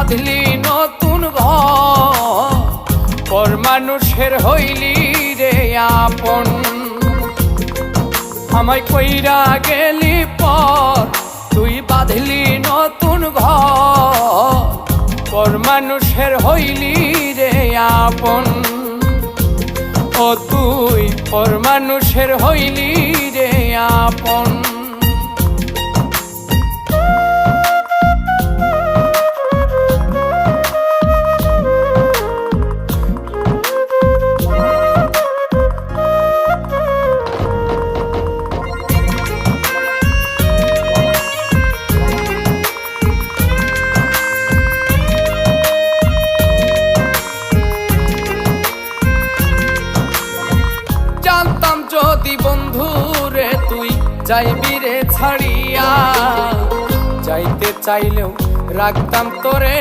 বাঁধলি নতুন ঘর, পর মানুষের হইলি রে আপন। আমায় কইরা গেলি পর, তুই বাঁধলি নতুন ঘর, পর মানুষের হইলি রে আপন। ও তুই পর মানুষের হইলি রে আপন। জানতাম যদি বন্ধু রে তুই যাইবি রে ছাড়িয়া, যাইতে চাইলেও রাখতাম তোরে